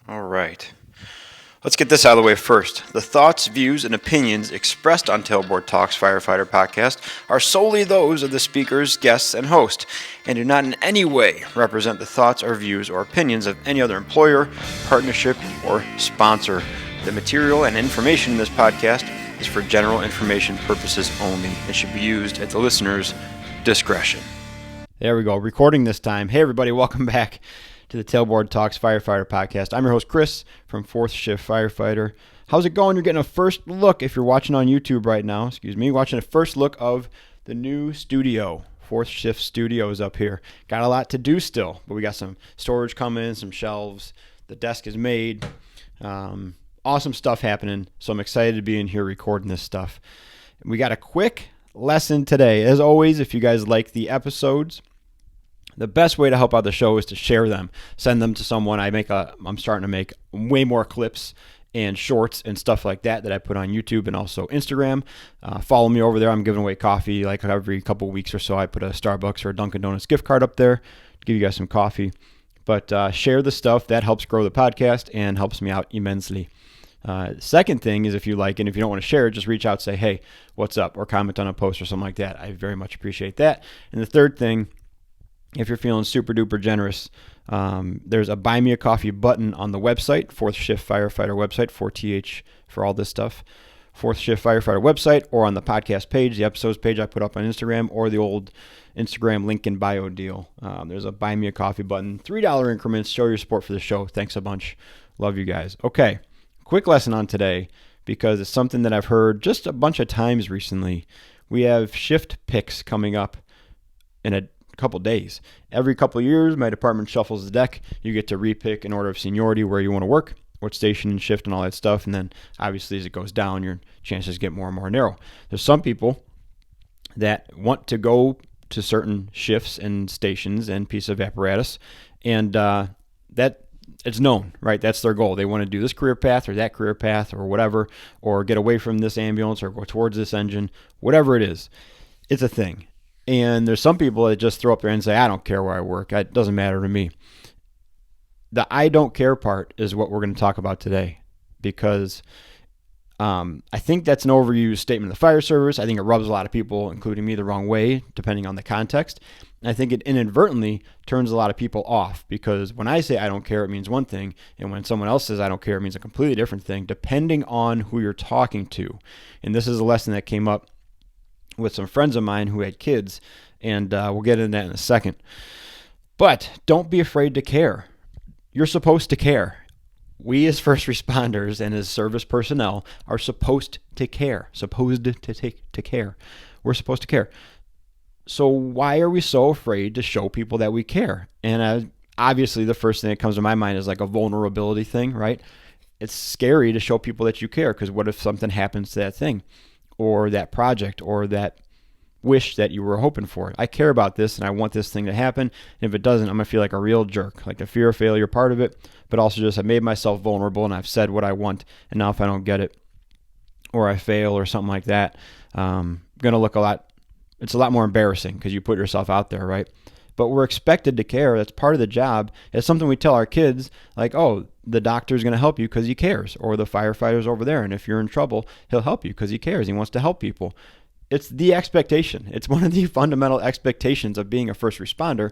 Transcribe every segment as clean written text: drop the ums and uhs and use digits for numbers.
All right. Let's get this out of the way first. The thoughts, views, and opinions expressed on Tailboard Talks Firefighter podcast are solely those of the speakers, guests, and host, and do not in any way represent the thoughts or views or opinions of any other employer, partnership, or sponsor. The material and information in this podcast is for general information purposes only and should be used at the listener's discretion. There we go. Recording this time. Hey, everybody. Welcome back to the Tailboard Talks Firefighter podcast. I'm your host, Chris, from 4th Shift Firefighter. How's it going? You're getting a first look, if you're watching on YouTube right now, watching a first look of the new studio. 4th Shift Studio is up here. Got a lot to do still, but we got some storage coming, some shelves. The desk is made. Awesome stuff happening, so I'm excited to be in here recording this stuff. We got a quick lesson today. As always, if you guys like the episodes, the best way to help out the show is to share them. Send them to someone. I'm starting to make way more clips and shorts and stuff like that I put on YouTube and also Instagram. Follow me over there. I'm giving away coffee like every couple weeks or so. I put a Starbucks or a Dunkin' Donuts gift card up there to give you guys some coffee. But share the stuff. That helps grow the podcast and helps me out immensely. Second thing is, if you like it and if you don't want to share it, just reach out, say, hey, what's up? Or comment on a post or something like that. I very much appreciate that. And the third thing, if you're feeling super duper generous, there's a Buy Me a Coffee button on the website, 4th Shift Firefighter website, 4TH for all this stuff, 4th Shift Firefighter website, or on the podcast page, the episodes page I put up on Instagram, or the old Instagram link in bio deal. There's a Buy Me a Coffee button, $3 increments. Show your support for the show. Thanks a bunch. Love you guys. Okay, quick lesson on today, because it's something that I've heard just a bunch of times recently. We have shift picks coming up in a couple days. Every couple of years, my department shuffles the deck. You get to repick in order of seniority where you want to work, what station and shift and all that stuff. And then obviously as it goes down, your chances get more and more narrow. There's some people that want to go to certain shifts and stations and pieces of apparatus, and that it's known, right? That's their goal. They want to do this career path or that career path or whatever, or get away from this ambulance or go towards this engine, whatever it is. It's a thing. And there's some people that just throw up there and say, I don't care where I work. It doesn't matter to me. The I don't care part is what we're going to talk about today, because I think that's an overused statement of the fire service. I think it rubs a lot of people, including me, the wrong way, depending on the context. And I think it inadvertently turns a lot of people off, because when I say I don't care, it means one thing. And when someone else says I don't care, it means a completely different thing, depending on who you're talking to. And this is a lesson that came up with some friends of mine who had kids, and we'll get into that in a second. But don't be afraid to care. You're supposed to care. We as first responders and as service personnel are supposed to care. To care. We're supposed to care. So why are we so afraid to show people that we care? And obviously the first thing that comes to my mind is like a vulnerability thing, right? It's scary to show people that you care, because what if something happens to that thing, or that project, or that wish that you were hoping for? I care about this and I want this thing to happen. And if it doesn't, I'm going to feel like a real jerk, like the fear of failure part of it, but also just I made myself vulnerable and I've said what I want. And now if I don't get it, or I fail or something like that, going to look it's a lot more embarrassing, because you put yourself out there, right? But we're expected to care. That's part of the job. It's something we tell our kids, like, oh, the doctor's going to help you because he cares, or the firefighter's over there, and if you're in trouble, he'll help you because he cares. He wants to help people. It's the expectation. It's one of the fundamental expectations of being a first responder.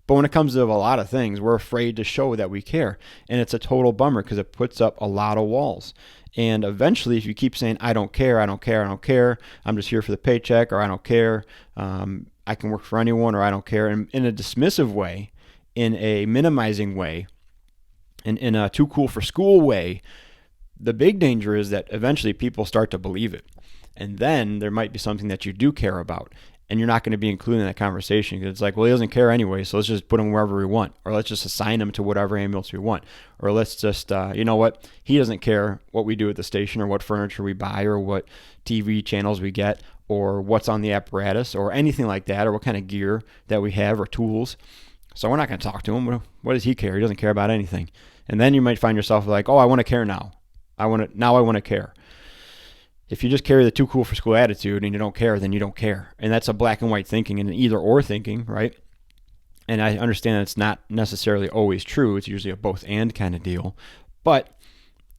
But when it comes to a lot of things, we're afraid to show that we care. And it's a total bummer, because it puts up a lot of walls. And eventually, if you keep saying, I don't care, I'm just here for the paycheck, or I don't care, I can work for anyone, or I don't care, and in a dismissive way, in a minimizing way, and in a too cool for school way, the big danger is that eventually people start to believe it. And then there might be something that you do care about, and you're not going to be included in that conversation, because it's like, well, he doesn't care anyway, so let's just put him wherever we want, or let's just assign him to whatever ambulance we want, or let's just, you know what, he doesn't care what we do at the station, or what furniture we buy, or what TV channels we get, or what's on the apparatus, or anything like that, or what kind of gear that we have, or tools. So we're not going to talk to him. What does he care? He doesn't care about anything. And then you might find yourself like, oh, I want to care now. I want to care. If you just carry the too cool for school attitude and you don't care, then you don't care. And that's a black and white thinking and an either or thinking, right? And I understand it's not necessarily always true. It's usually a both and kind of deal. But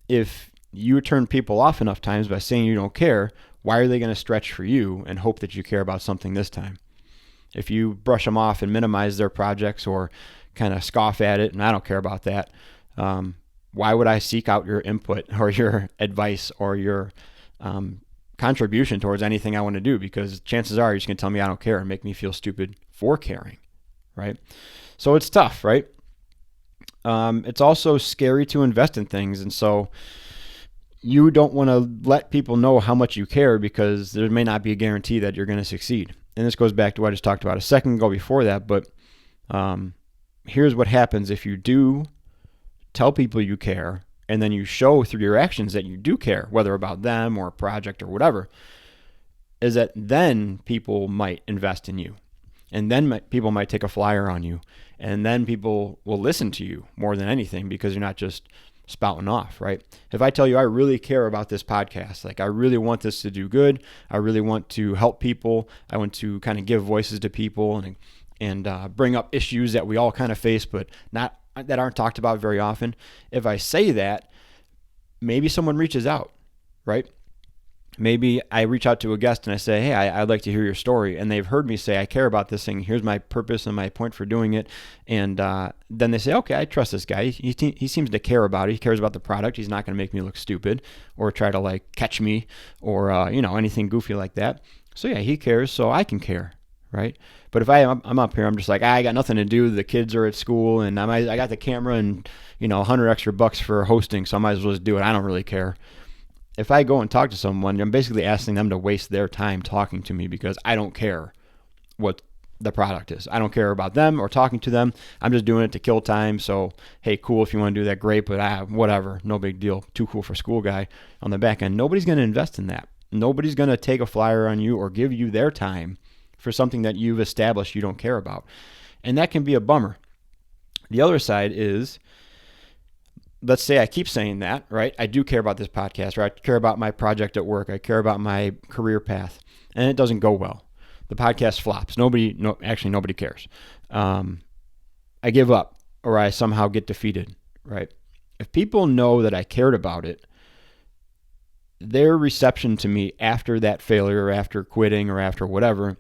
if you turn people off enough times by saying you don't care, why are they going to stretch for you and hope that you care about something this time? If you brush them off and minimize their projects or kind of scoff at it, and I don't care about that, why would I seek out your input or your advice or your contribution towards anything I want to do? Because chances are you're just going to tell me I don't care and make me feel stupid for caring, right? So it's tough, right? It's also scary to invest in things. And so you don't want to let people know how much you care because there may not be a guarantee that you're going to succeed. And this goes back to what I just talked about a second ago before that. But here's what happens if you do tell people you care and then you show through your actions that you do care, whether about them or a project or whatever, is that then people might invest in you. And then people might take a flyer on you. And then people will listen to you more than anything because you're not just spouting off, right? If I tell you I really care about this podcast, like I really want this to do good, I really want to help people, I want to kind of give voices to people and bring up issues that we all kind of face, but not that aren't talked about very often. If I say that, maybe someone reaches out, right? Maybe I reach out to a guest and I say, hey, I'd like to hear your story. And they've heard me say, I care about this thing. Here's my purpose and my point for doing it. And then they say, okay, I trust this guy. He seems to care about it. He cares about the product. He's not going to make me look stupid or try to like catch me or, anything goofy like that. So yeah, he cares, so I can care, right? But if I'm up here, I'm just like, I got nothing to do. The kids are at school and I got the camera and, $100 extra bucks for hosting. So I might as well just do it. I don't really care. If I go and talk to someone, I'm basically asking them to waste their time talking to me because I don't care what the product is. I don't care about them or talking to them. I'm just doing it to kill time. So, hey, cool, if you want to do that, great, but whatever, no big deal. Too cool for school guy on the back end. Nobody's going to invest in that. Nobody's going to take a flyer on you or give you their time for something that you've established you don't care about. And that can be a bummer. The other side is, let's say I keep saying that, right? I do care about this podcast, right? I care about my project at work. I care about my career path, and it doesn't go well. The podcast flops. Nobody cares. I give up or I somehow get defeated, right? If people know that I cared about it, their reception to me after that failure or after quitting or after whatever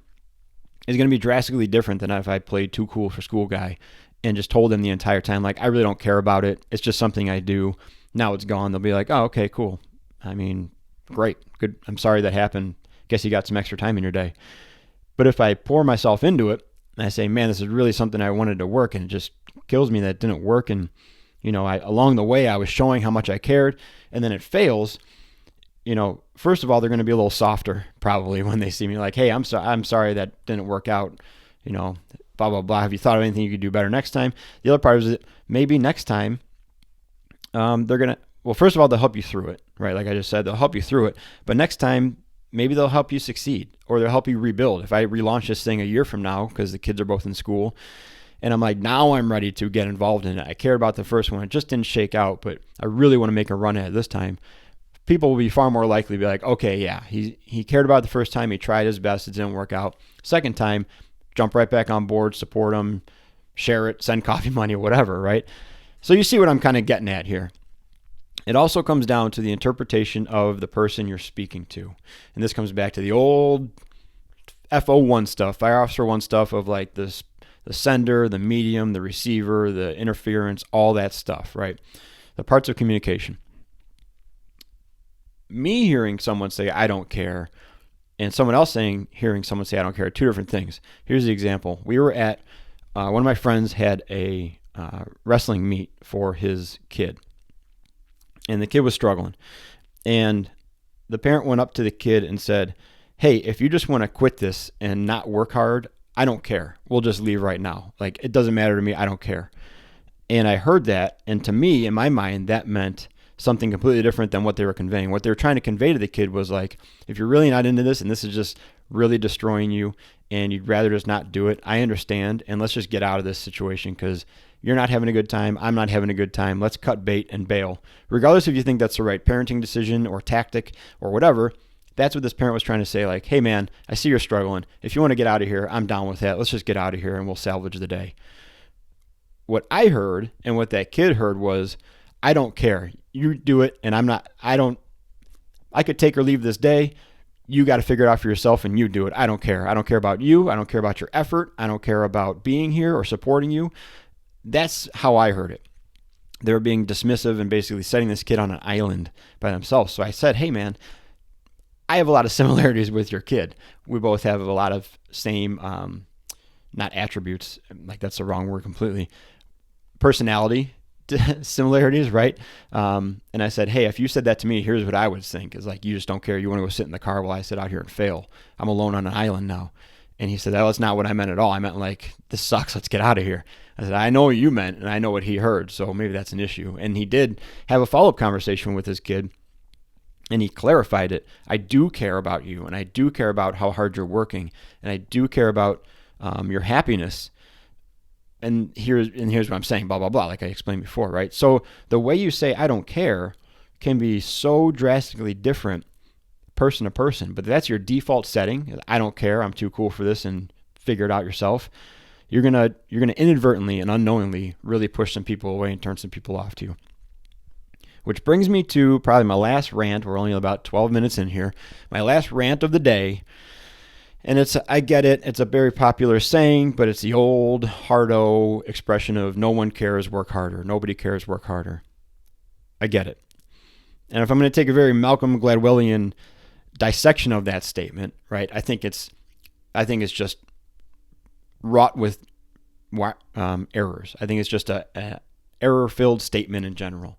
is going to be drastically different than if I played too cool for school guy and just told them the entire time, like, I really don't care about it. It's just something I do. Now it's gone. They'll be like, oh, okay, cool. I mean, great. Good. I'm sorry that happened. Guess you got some extra time in your day. But if I pour myself into it and I say, man, this is really something I wanted to work and it just kills me that it didn't work. And, along the way I was showing how much I cared and then it fails, first of all, they're going to be a little softer probably when they see me like, hey, I'm sorry that didn't work out, blah, blah, blah. Have you thought of anything you could do better next time? The other part is that maybe next time they're going to, well, first of all, they'll help you through it, right? Like I just said, they'll help you through it. But next time, maybe they'll help you succeed or they'll help you rebuild. If I relaunch this thing a year from now, because the kids are both in school, and I'm like, now I'm ready to get involved in it. I cared about the first one. It just didn't shake out, but I really want to make a run at it this time. People will be far more likely to be like, okay, yeah, he cared about it the first time. He tried his best. It didn't work out. Second time, jump right back on board, support them, share it, send coffee money, whatever, right? So you see what I'm kind of getting at here. It also comes down to the interpretation of the person you're speaking to. And this comes back to the old FO1 stuff, Fire Officer 1 stuff of like the sender, the medium, the receiver, the interference, all that stuff, right? The parts of communication. Me hearing someone say, I don't care, and someone else hearing someone say, I don't care, are two different things. Here's the example. We were at, one of my friends had a wrestling meet for his kid, and the kid was struggling. And the parent went up to the kid and said, hey, if you just want to quit this and not work hard, I don't care. We'll just leave right now. Like, it doesn't matter to me. I don't care. And I heard that, and to me, in my mind, that meant something completely different than what they were conveying. What they were trying to convey to the kid was like, if you're really not into this and this is just really destroying you and you'd rather just not do it, I understand, and let's just get out of this situation because you're not having a good time, I'm not having a good time, let's cut bait and bail. Regardless if you think that's the right parenting decision or tactic or whatever, That's what this parent was trying to say, like, hey man, I see you're struggling. If you want to get out of here, I'm down with that. Let's just get out of here and we'll salvage the day. What I heard and what that kid heard was, I don't care. You do it, and I could take or leave this day. You got to figure it out for yourself, and you do it. I don't care. I don't care about you. I don't care about your effort. I don't care about being here or supporting you. That's how I heard it. They were being dismissive and basically setting this kid on an island by themselves. So I said, hey man, I have a lot of similarities with your kid. We both have a lot of same, not attributes, like that's the wrong word completely, personality similarities, right? And I said, hey, if you said that to me, here's what I would think is like, you just don't care. You want to go sit in the car while I sit out here and fail. I'm alone on an island now. And he said, that's not what I meant at all. I meant like, this sucks. Let's get out of here. I said, I know what you meant, and I know what he heard, so maybe that's an issue. And he did have a follow-up conversation with his kid, and he clarified it. I do care about you, and I do care about how hard you're working, and I do care about your happiness. And here's what I'm saying, blah, blah, blah, like I explained before, right? So the way you say I don't care can be so drastically different person to person, but that's your default setting. I don't care, I'm too cool for this, and figure it out yourself. You're gonna inadvertently and unknowingly really push some people away and turn some people off to you. Which brings me to probably my last rant. We're only about 12 minutes in here. My last rant of the day. And I get it, it's a very popular saying, but it's the old hardo expression of no one cares, work harder. Nobody cares, work harder. I get it. And if I'm going to take a very Malcolm Gladwellian dissection of that statement, right, I think it's just wrought with errors. I think it's just a error-filled statement in general.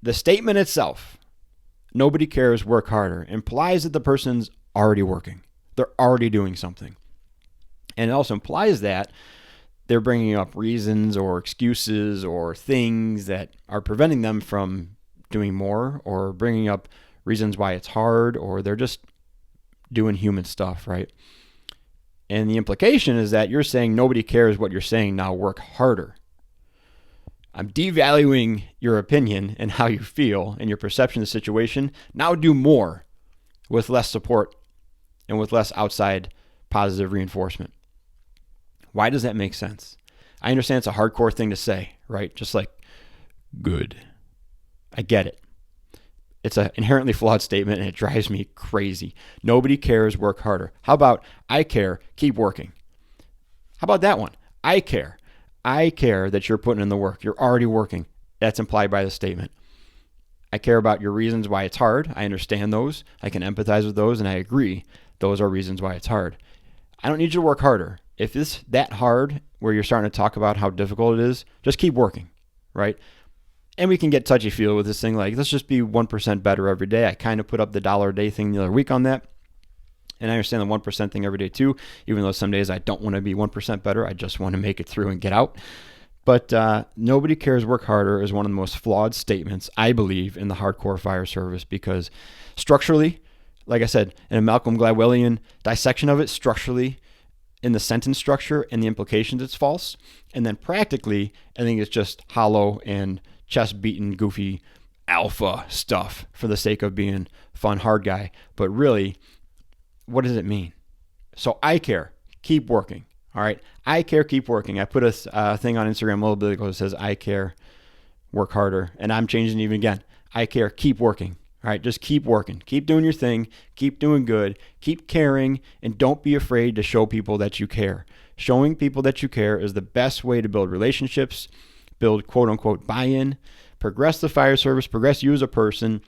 The statement itself, nobody cares, work harder, implies that the person's already working. They're already doing something. And it also implies that they're bringing up reasons or excuses or things that are preventing them from doing more, or bringing up reasons why it's hard, or they're just doing human stuff, right? And the implication is that you're saying nobody cares what you're saying, now work harder. I'm devaluing your opinion and how you feel and your perception of the situation. Now do more with less support and with less outside positive reinforcement. Why does that make sense? I understand it's a hardcore thing to say, right? Just like, good. I get it. It's an inherently flawed statement, and it drives me crazy. Nobody cares, work harder. How about, I care, keep working? How about that one? I care. I care that you're putting in the work. You're already working. That's implied by the statement. I care about your reasons why it's hard. I understand those. I can empathize with those, and I agree. Those are reasons why it's hard. I don't need you to work harder. If it's that hard where you're starting to talk about how difficult it is, just keep working, right? And we can get touchy-feely with this thing, like, let's just be 1% better every day. I kind of put up the $1 a day thing the other week on that. And I understand the 1% thing every day too, even though some days I don't want to be 1% better. I just want to make it through and get out. But nobody cares, work harder is one of the most flawed statements, I believe, in the hardcore fire service, because structurally, like I said, in a Malcolm Gladwellian dissection of it, structurally, in the sentence structure and the implications, it's false. And then practically, I think it's just hollow and chest-beaten, goofy alpha stuff for the sake of being fun, hard guy. But really, what does it mean? So I care, keep working. All right, I care, keep working. I put a thing on Instagram a little bit ago that says, I care, work harder. And I'm changing it even again. I care, keep working. All right, just keep working. Keep doing your thing. Keep doing good. Keep caring. And don't be afraid to show people that you care. Showing people that you care is the best way to build relationships, build quote-unquote buy-in, progress the fire service, progress you as a person.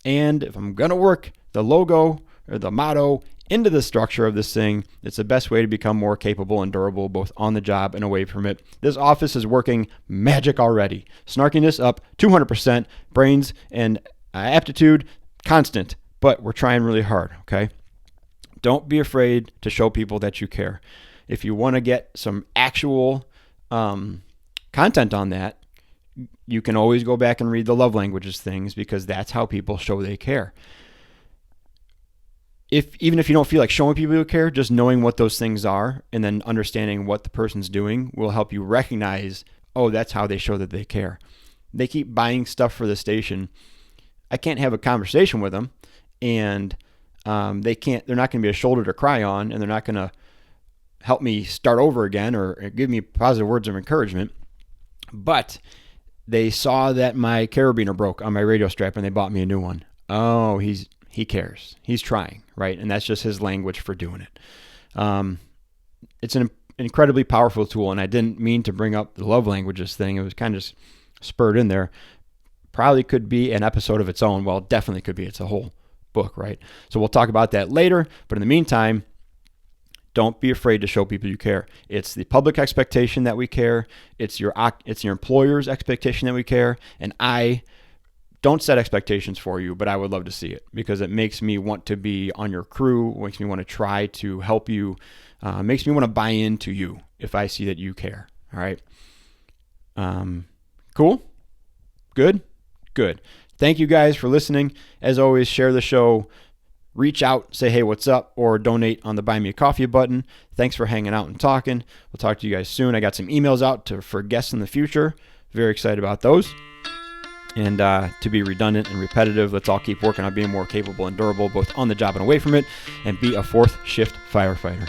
And if I'm going to work the logo or the motto into the structure of this thing, it's the best way to become more capable and durable, both on the job and away from it. This office is working magic already. Snarkiness up 200%, brains and aptitude constant, but we're trying really hard, okay? Don't be afraid to show people that you care. If you want to get some actual content on that, you can always go back and read the love languages things, because that's how people show they care. Even if you don't feel like showing people you care, just knowing what those things are and then understanding what the person's doing will help you recognize, oh, that's how they show that they care. They keep buying stuff for the station. I can't have a conversation with them and they're not going to be a shoulder to cry on, and they're not going to help me start over again or give me positive words of encouragement. But they saw that my carabiner broke on my radio strap and they bought me a new one. Oh, he cares. He's trying, right? And that's just his language for doing it. It's an incredibly powerful tool, and I didn't mean to bring up the love languages thing. It was kind of just spurred in there. Probably could be an episode of its own. Well, definitely could be. It's a whole book, right? So we'll talk about that later. But in the meantime, don't be afraid to show people you care. It's the public expectation that we care. It's your employer's expectation that we care. And I don't set expectations for you, but I would love to see it because it makes me want to be on your crew, makes me want to try to help you, makes me want to buy into you if I see that you care. All right. Cool. Good. Thank you guys for listening. As always, share the show, reach out, say, hey, what's up, or donate on the Buy Me a Coffee button. Thanks for hanging out and talking. We'll talk to you guys soon. I got some emails out for guests in the future. Very excited about those. And to be redundant and repetitive, let's all keep working on being more capable and durable, both on the job and away from it, and be a fourth shift firefighter.